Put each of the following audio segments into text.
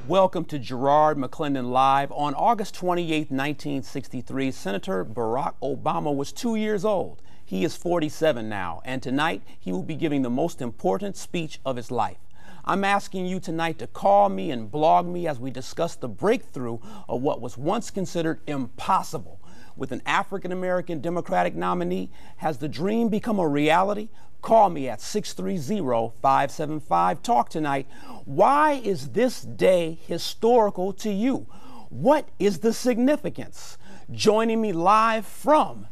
Welcome to Gerard McClendon Live. On August 28, 1963, Senator Barack Obama was 2 years old. He is 47 now, and tonight he will be giving the most important speech of his life. I'm asking you tonight to call me and blog me as we discuss the breakthrough of what was once considered impossible. With an African-American Democratic nominee, has the dream become a reality? Call me at 630-575-TALK tonight. Why is this day historical to you? What is the significance? Joining me live from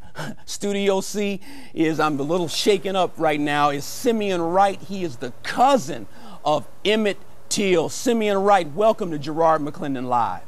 Studio C I'm a little shaken up right now, is Simeon Wright. He is the cousin of Emmett Till. Simeon Wright, welcome to Gerard McClendon Live.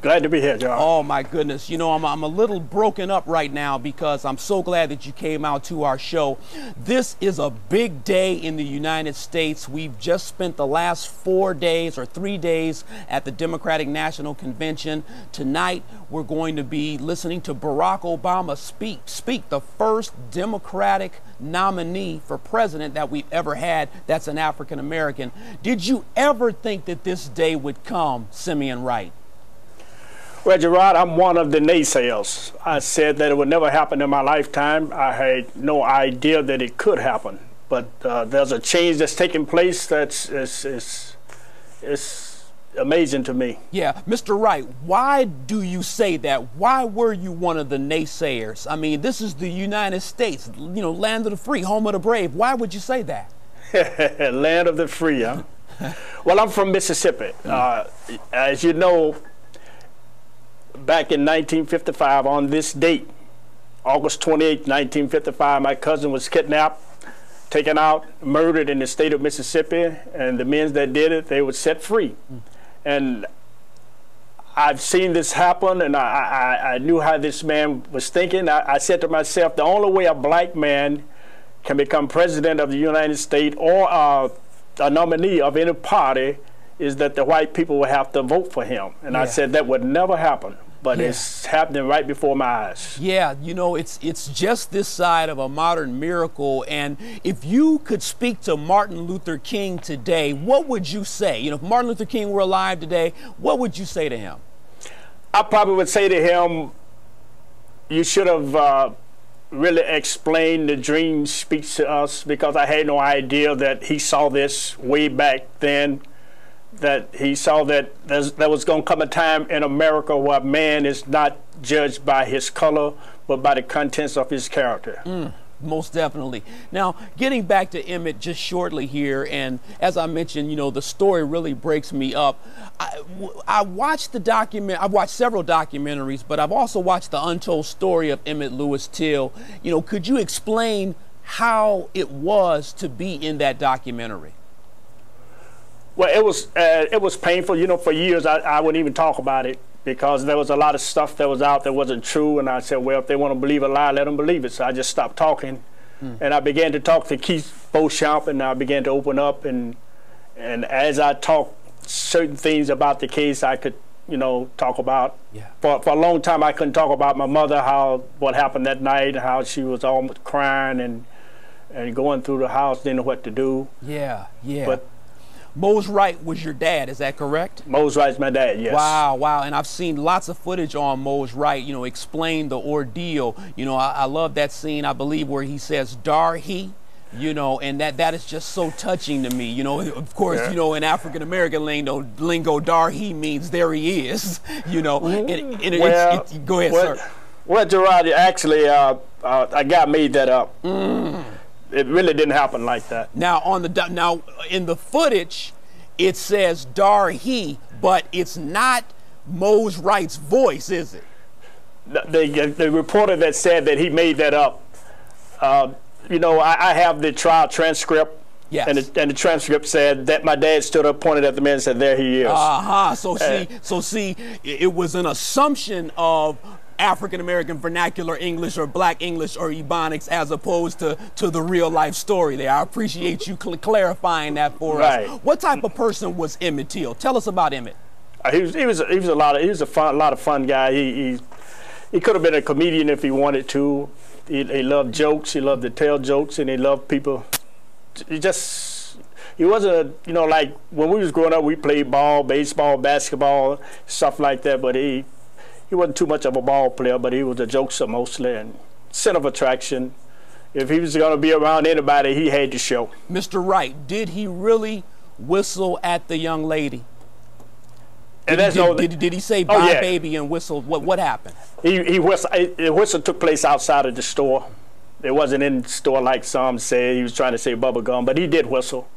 Glad to be here, John. Oh my goodness, you know, I'm a little broken up right now because I'm so glad that you came out to our show. This is a big day in the United States. We've just spent the last 4 days or 3 days at the Democratic National Convention. Tonight we're going to be listening to Barack Obama speak, the first Democratic nominee for president that we've ever had that's an African American. Did you ever think that this day would come, Simeon Wright? Well, Gerard, I'm one of the naysayers. I said that it would never happen in my lifetime. I had no idea that it could happen. But there's a change that's taking place that's amazing to me. Yeah, Mr. Wright, why do you say that? Why were you one of the naysayers? I mean, this is the United States, you know, land of the free, home of the brave. Why would you say that? Land of the free, huh? Well, I'm from Mississippi. As you know, back in 1955, on this date, August 28, 1955, my cousin was kidnapped, taken out, murdered in the state of Mississippi, and the men that did it, they were set free. And I've seen this happen, and I knew how this man was thinking. I said to myself, the only way a black man can become president of the United States or a nominee of any party is that the white people will have to vote for him. And I said that would never happen, but it's happening right before my eyes. Yeah, you know, it's just this side of a modern miracle. And if you could speak to Martin Luther King today, what would you say? You know, if Martin Luther King were alive today, what would you say to him? I probably would say to him, you should have really explained the dream speech to us, because I had no idea that he saw this way back then, that he saw that there was going to come a time in America where man is not judged by his color, but by the contents of his character. Most definitely. Now, getting back to Emmett just shortly here, and as I mentioned, you know, the story really breaks me up. I watched I've watched several documentaries, but I've also watched the untold story of Emmett Lewis Till. You know, could you explain how it was to be in that documentary? Well, it was painful. You know, for years I wouldn't even talk about it, because there was a lot of stuff that was out that wasn't true. And I said, well, if they want to believe a lie, let them believe it. So I just stopped talking. And I began to talk to Keith Beauchamp, and I began to open up. And as I talked certain things about the case, I could, you know, talk about. For a long time, I couldn't talk about my mother, what happened that night, how she was almost crying and going through the house, didn't know what to do. But Mose Wright was your dad, is that correct? Mose Wright's my dad, yes. Wow, wow. And I've seen lots of footage on Mose Wright, you know, explain the ordeal. You know, I love that scene, I believe, where he says, "Dar he," you know, and that is just so touching to me. You know, of course, you know, in African-American lingo, "Dar he" means there he is, you know. Go ahead, sir. Well, Gerard, actually, a guy made that up. It really didn't happen like that. Now in the footage, it says "Dar he," but it's not Mose Wright's voice, is it? The reporter that said that he made that up, you know, I have the trial transcript. Yes. And the transcript said that my dad stood up, pointed at the man, and said, "There he is." So see, it was an assumption of African-American vernacular English or black English or Ebonics as opposed to the real life story there. I appreciate you clarifying that for us. What type of person was Emmett Till? Tell us about Emmett. He was a lot of fun guy. He could have been a comedian if he wanted to. He loved jokes. He loved to tell jokes, and he loved people. He just He wasn't, you know, like when we was growing up, we played ball, baseball, basketball, stuff like that. But he wasn't too much of a ball player, but he was a jokester mostly and center of attraction. If he was going to be around anybody, he had to show. Mr. Wright, did he really whistle at the young lady? Did he say bye, yeah, baby, and whistle? What happened? He whistled. The whistle took place outside of the store. It wasn't in the store like some say. He was trying to say bubble gum, but he did whistle.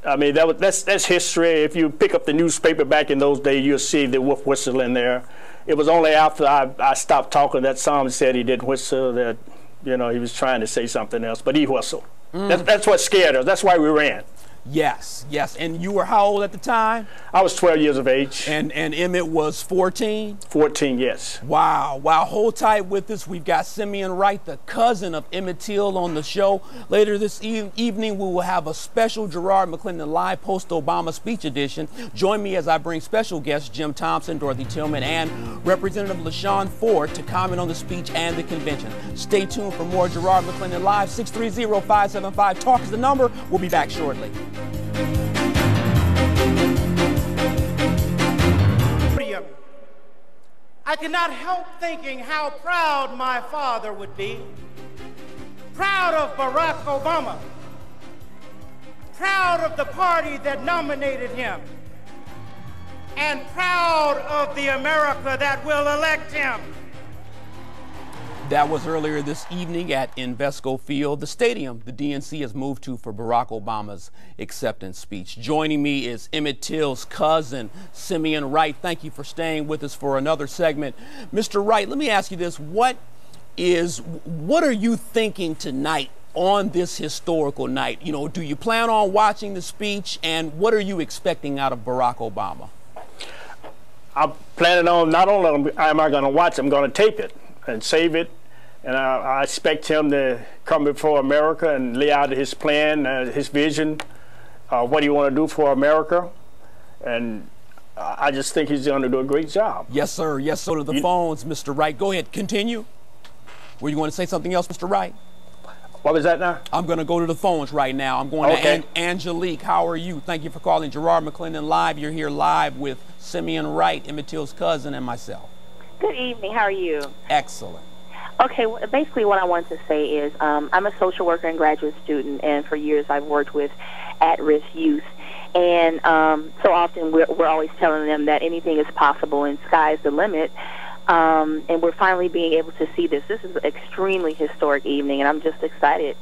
I mean, that's history. If you pick up the newspaper back in those days, you'll see the wolf whistle in there. It was only after I stopped talking that some said he didn't whistle, that, you know, he was trying to say something else, but he whistled. That's what scared us. That's why we ran. Yes, yes. And you were how old at the time? I was 12 years of age. And Emmett was 14? 14, yes. Wow, wow. Hold tight with us. We've got Simeon Wright, the cousin of Emmett Till, on the show. Later this evening, we will have a special Gerard McClendon live post-Obama speech edition. Join me as I bring special guests Jim Thompson, Dorothy Tillman, and Representative LaShawn Ford to comment on the speech and the convention. Stay tuned for more Gerard McClendon Live. 630-575-TALK is the number. We'll be back shortly. I cannot help thinking how proud my father would be. Proud of Barack Obama. Proud of the party that nominated him. And proud of the America that will elect him. That was earlier this evening at Invesco Field, the stadium the DNC has moved to for Barack Obama's acceptance speech. Joining me is Emmett Till's cousin, Simeon Wright. Thank you for staying with us for another segment. Mr. Wright, let me ask you this. What are you thinking tonight on this historical night? You know, do you plan on watching the speech, and what are you expecting out of Barack Obama? I'm planning on, not only am I going to watch, I'm going to tape it and save it. And I expect him to come before America and lay out his plan, his vision, what he want to do for America. And I just think he's going to do a great job. Yes, sir. Yes, sir. To the phones, Mr. Wright. Go ahead. Continue. Were you going to say something else, Mr. Wright? What was that now? I'm going to go to the phones right now. I'm going to Angelique. How are you? Thank you for calling Gerard McClendon Live. You're here live with Simeon Wright, Emmett Till's cousin, and myself. Good evening. How are you? Excellent. Okay, well, basically what I wanted to say is I'm a social worker and graduate student, and for years I've worked with at-risk youth. And so often we're always telling them that anything is possible and sky's the limit. And we're finally being able to see this. This is an extremely historic evening, and I'm just excited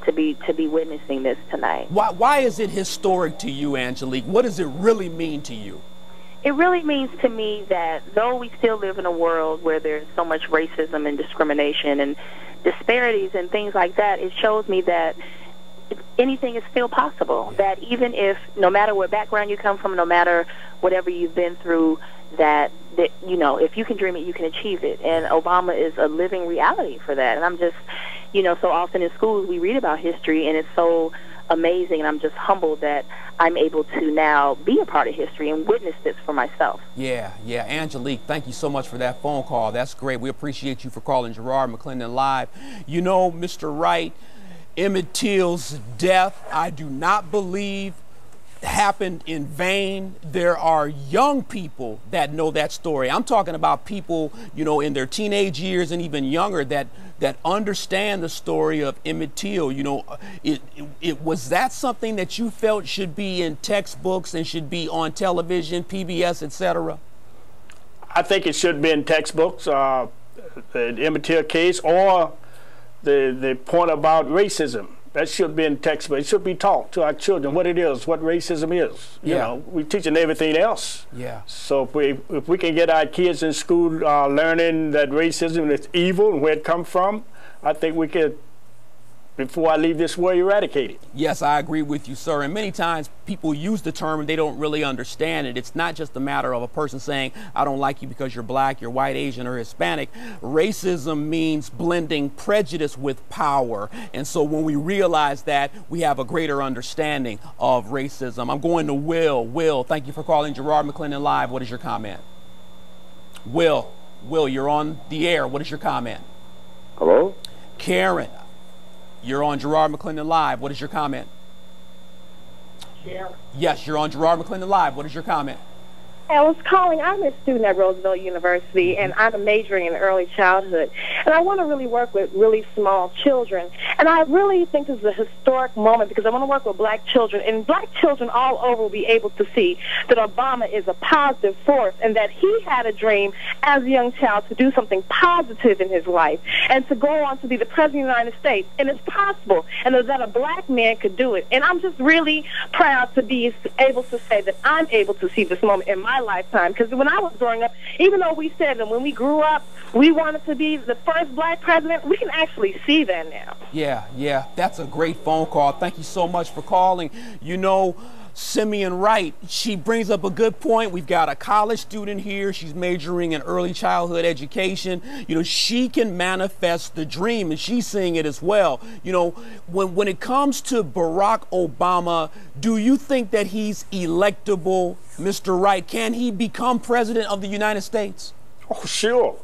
to be witnessing this tonight. Why is it historic to you, Angelique? What does it really mean to you? It really means to me that though we still live in a world where there's so much racism and discrimination and disparities and things like that, it shows me that anything is still possible. That even if, no matter what background you come from, no matter whatever you've been through, that you know, if you can dream it, you can achieve it. And Obama is a living reality for that. And I'm just, you know, so often in schools we read about history, and it's so amazing, and I'm just humbled that I'm able to now be a part of history and witness this for myself. Yeah, Angelique, thank you so much for that phone call. That's great. We appreciate you for calling Gerard McClendon Live. You know, Mr. Wright, Emmett Till's death, I do not believe happened in vain. There are young people that know that story. I'm talking about people, you know, in their teenage years and even younger that understand the story of Emmett Till. You know, it was that something that you felt should be in textbooks and should be on television, PBS, etc.? I think it should be in textbooks, the Emmett Till case, or the point about racism. That should be in textbook. It should be taught to our children what it is, what racism is. You know, we're teaching everything else. Yeah. So if we can get our kids in school learning that racism is evil and where it comes from, I think we could, before I leave this world, eradicate it. Yes, I agree with you, sir. And many times people use the term and they don't really understand it. It's not just a matter of a person saying, I don't like you because you're black, you're white, Asian, or Hispanic. Racism means blending prejudice with power. And so when we realize that, we have a greater understanding of racism. I'm going to Will. Will, thank you for calling Gerard McClendon Live. What is your comment? Will, you're on the air. What is your comment? Hello? Karen. You're on Gerard McClendon Live. What is your comment? Yes, you're on Gerard McClendon Live. What is your comment? I was calling. I'm a student at Roosevelt University, and I'm majoring in early childhood. And I want to really work with really small children. And I really think this is a historic moment because I want to work with black children. And black children all over will be able to see that Obama is a positive force and that he had a dream as a young child to do something positive in his life and to go on to be the President of the United States. And it's possible, and that a black man could do it. And I'm just really proud to be able to say that I'm able to see this moment in my lifetime, because when I was growing up, even though we said that when we grew up we wanted to be the first black president, we can actually see that now. Yeah, that's a great phone call. Thank you so much for calling. You know, Simeon Wright, she brings up a good point. We've got a college student here. She's majoring in early childhood education. You know, she can manifest the dream, and she's seeing it as well. You know, when it comes to Barack Obama, do you think that he's electable, Mr. Wright? Can he become president of the United States? Oh, sure.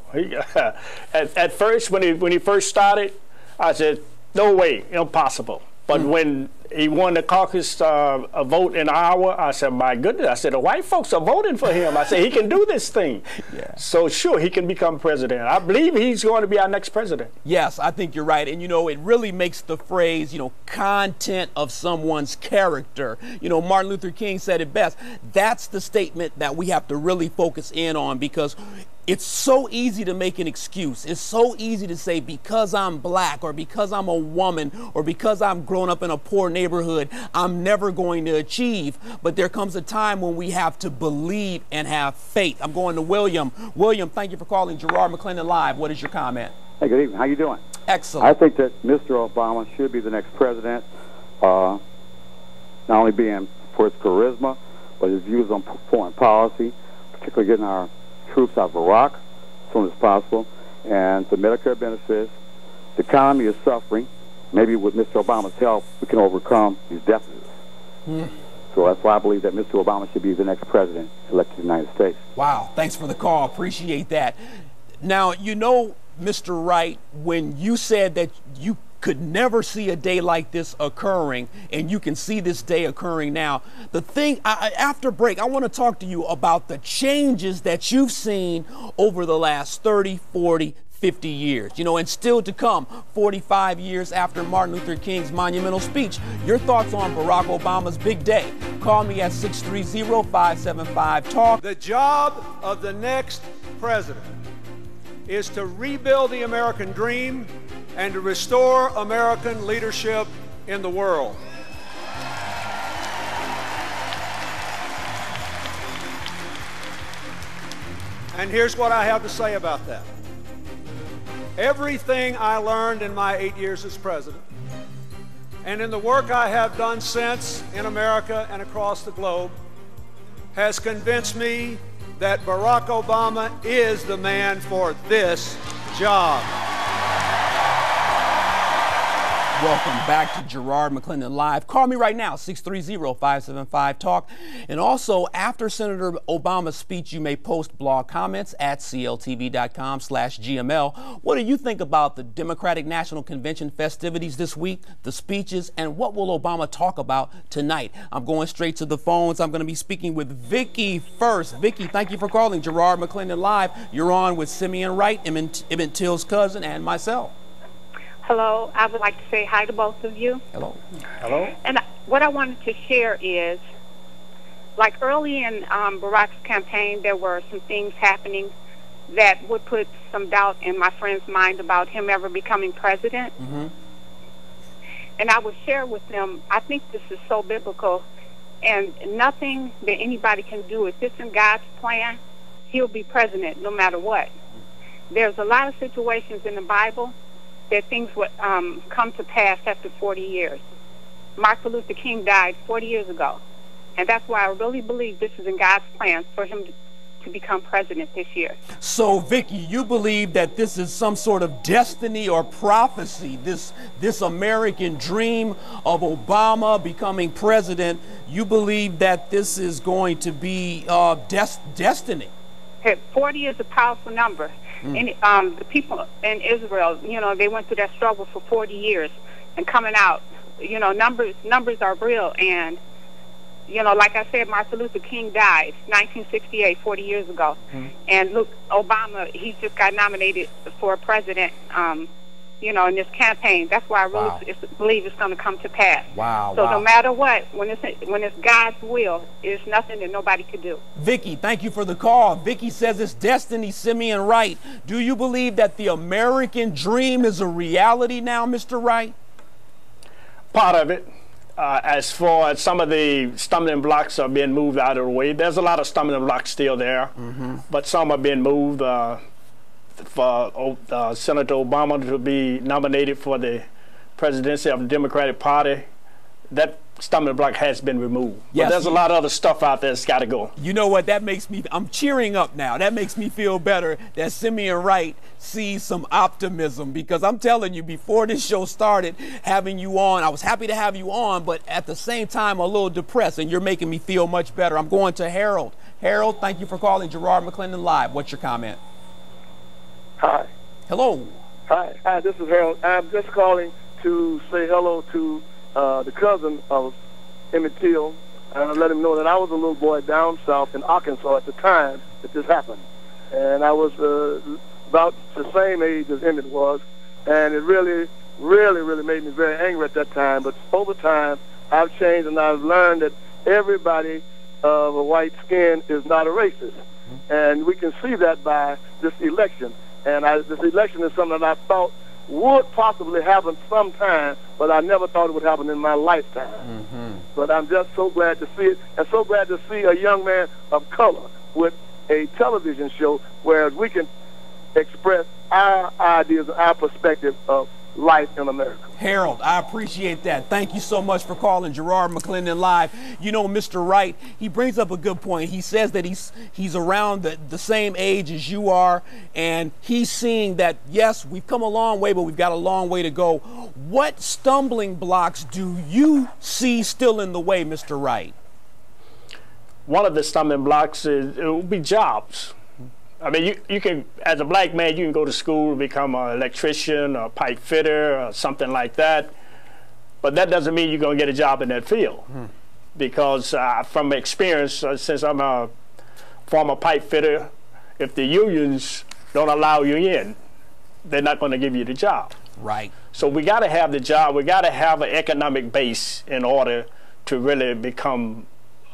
At first, when he first started, I said, no way, impossible. But when he won the caucus a vote in Iowa, I said, my goodness. I said, the white folks are voting for him. I said, he can do this thing. Yeah. So sure, he can become president. I believe he's going to be our next president. Yes, I think you're right. And, you know, it really makes the phrase, you know, content of someone's character. You know, Martin Luther King said it best. That's the statement that we have to really focus in on, because it's so easy to make an excuse. It's so easy to say, because I'm black, or because I'm a woman, or because I'm grown up in a poor neighborhood, I'm never going to achieve. But there comes a time when we have to believe and have faith. I'm going to William. William, thank you for calling Gerard McClendon Live. What is your comment? Hey, good evening. How you doing? Excellent. I think that Mr. Obama should be the next president, not only being for his charisma, but his views on foreign policy, particularly getting our troops out of Iraq as soon as possible, and the Medicare benefits. The economy is suffering. Maybe with Mr. Obama's help, we can overcome these deficits. So that's why I believe that Mr. Obama should be the next president elected to the United States. Wow, thanks for the call. Appreciate that. Now, you know, Mr. Wright, when you said that you could never see a day like this occurring, and you can see this day occurring now. The thing, after break, I want to talk to you about the changes that you've seen over the last 30, 40, 50 years, you know, and still to come, 45 years after Martin Luther King's monumental speech. Your thoughts on Barack Obama's big day? Call me at 630-575-TALK. The job of the next president is to rebuild the American dream and to restore American leadership in the world. And here's what I have to say about that. Everything I learned in my 8 years as president, and in the work I have done since in America and across the globe, has convinced me that Barack Obama is the man for this job. Welcome back to Gerard McClendon Live. Call me right now, 630-575-TALK. And also, after Senator Obama's speech, you may post blog comments at cltv.com/GML. What do you think about the Democratic National Convention festivities this week, the speeches, and what will Obama talk about tonight? I'm going straight to the phones. I'm going to be speaking with Vicky first. Vicky, thank you for calling Gerard McClendon Live. You're on with Simeon Wright, Emmett Till's cousin, and myself. Hello, I would like to say hi to both of you. Hello. Hello. And what I wanted to share is, like early in Barack's campaign, there were some things happening that would put some doubt in my friend's mind about him ever becoming president. And I would share with them, I think this is so biblical, and nothing that anybody can do. If it's in God's plan, he'll be president no matter what. There's a lot of situations in the Bible that things would come to pass after 40 years. Martin Luther King died 40 years ago. And that's why I really believe this is in God's plan for him to become president this year. So, Vicky, you believe that this is some sort of destiny or prophecy, this American dream of Obama becoming president. You believe that this is going to be destiny? 40 is a powerful number. And the people in Israel, you know, they went through that struggle for 40 years, and coming out, you know, numbers are real, and you know, like I said, Martin Luther King died 1968, 40 years ago. And look, Obama, he just got nominated for president, you know, in this campaign. That's why I really believe it's going to come to pass. Wow. So no matter what, when it's God's will, there's nothing that nobody could do. Vicky, thank you for the call. Vicky says it's destiny, Simeon Wright. Do you believe that the American dream is a reality now, Mr. Wright? Part of it. As far as some of the stumbling blocks are being moved out of the way, there's a lot of stumbling blocks still there, but some are being moved. For Senator Obama to be nominated for the presidency of the Democratic Party, that stumbling block has been removed. Yes, but there's a lot of other stuff out there that's got to go. You know what? That makes me, I'm cheering up now. That makes me feel better that Simeon Wright sees some optimism, because I'm telling you, before this show started, having you on, I was happy to have you on, but at the same time, a little depressed, and you're making me feel much better. I'm going to Harold. Harold, thank you for calling Gerard McClendon Live. What's your comment? Hi. Hello. Hi, this is Harold. I'm just calling to say hello to the cousin of Emmett Till, and let him know that I was a little boy down south in Arkansas at the time that this happened. And I was about the same age as Emmett was, and it really made me very angry at that time. But over time, I've changed, and I've learned that everybody of a white skin is not a racist. And we can see that by this election. And this election is something that I thought would possibly happen sometime, but I never thought it would happen in my lifetime. But I'm just so glad to see it, and so glad to see a young man of color with a television show where we can express our ideas and our perspective of life in America. Harold, I appreciate that. Thank you so much for calling Gerard McClendon Live. You know, Mr. Wright, he brings up a good point. He says that he's around the same age as you are, and he's seeing that, yes, we've come a long way, but we've got a long way to go. What stumbling blocks do you see still in the way, Mr. Wright? One of the stumbling blocks it will be jobs. I mean, you can, as a black man, you can go to school and become an electrician or a pipe fitter or something like that, but that doesn't mean you're going to get a job in that field. Because from experience, since I'm a former pipe fitter, if the unions don't allow you in, they're not going to give you the job. Right. So we got to have the job. We got to have an economic base in order to really become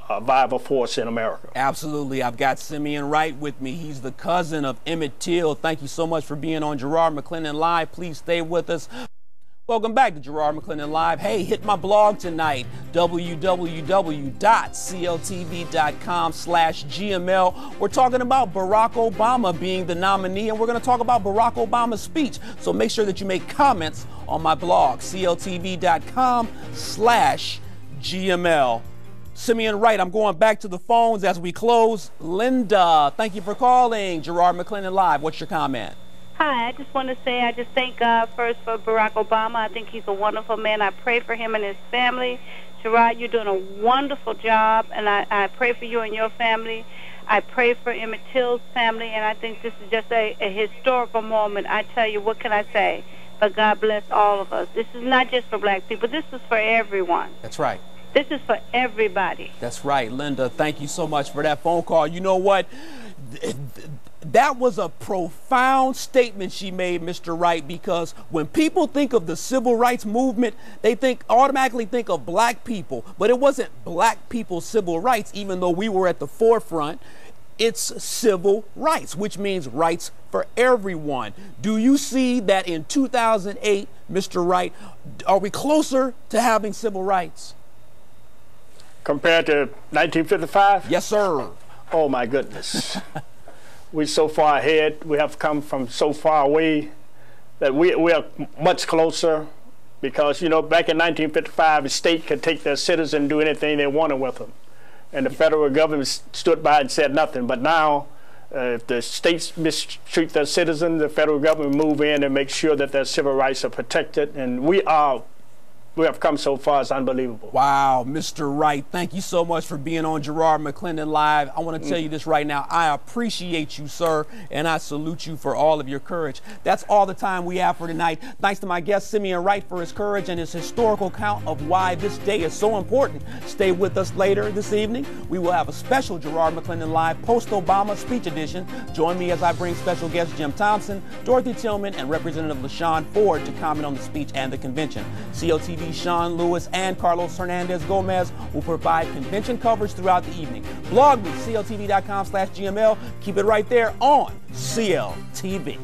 a viable force in America. Absolutely. I've got Simeon Wright with me. He's the cousin of Emmett Till. Thank you so much for being on Gerard McClendon Live. Please stay with us. Welcome back to Gerard McClendon Live. Hey, hit my blog tonight, www.cltv.com/GML. We're talking about Barack Obama being the nominee, and we're going to talk about Barack Obama's speech. So make sure that you make comments on my blog, cltv.com/GML. Simeon Wright, I'm going back to the phones as we close. Linda, thank you for calling Gerard McClendon Live. What's your comment? Hi, I just want to say I just thank God first for Barack Obama. I think he's a wonderful man. I pray for him and his family. Gerard, you're doing a wonderful job, and I pray for you and your family. I pray for Emmett Till's family, and I think this is just a historical moment. I tell you, what can I say? But God bless all of us. This is not just for black people. This is for everyone. That's right. This is for everybody. That's right, Linda. Thank you so much for that phone call. You know what? That was a profound statement she made, Mr. Wright, because when people think of the civil rights movement, they automatically think of black people. But it wasn't black people's civil rights, even though we were at the forefront. It's civil rights, which means rights for everyone. Do you see that in 2008, Mr. Wright, are we closer to having civil rights? Compared to 1955? Yes, sir. Oh, my goodness. We're so far ahead. We have come from so far away that we are much closer, because, you know, back in 1955, a state could take their citizens and do anything they wanted with them. And the federal government stood by and said nothing. But now, if the states mistreat their citizens, the federal government move in and make sure that their civil rights are protected. And we are we have come so far. It's unbelievable. Wow, Mr. Wright, thank you so much for being on Gerard McClendon Live. I want to tell you this right now. I appreciate you, sir, and I salute you for all of your courage. That's all the time we have for tonight. Thanks to my guest, Simeon Wright, for his courage and his historical account of why this day is so important. Stay with us later this evening. We will have a special Gerard McClendon Live post-Obama speech edition. Join me as I bring special guests Jim Thompson, Dorothy Tillman, and Representative LaShawn Ford to comment on the speech and the convention. COTV Sean Lewis and Carlos Hernandez Gomez will provide convention coverage throughout the evening. Blog me, cltv.com/GML. Keep it right there on CLTV.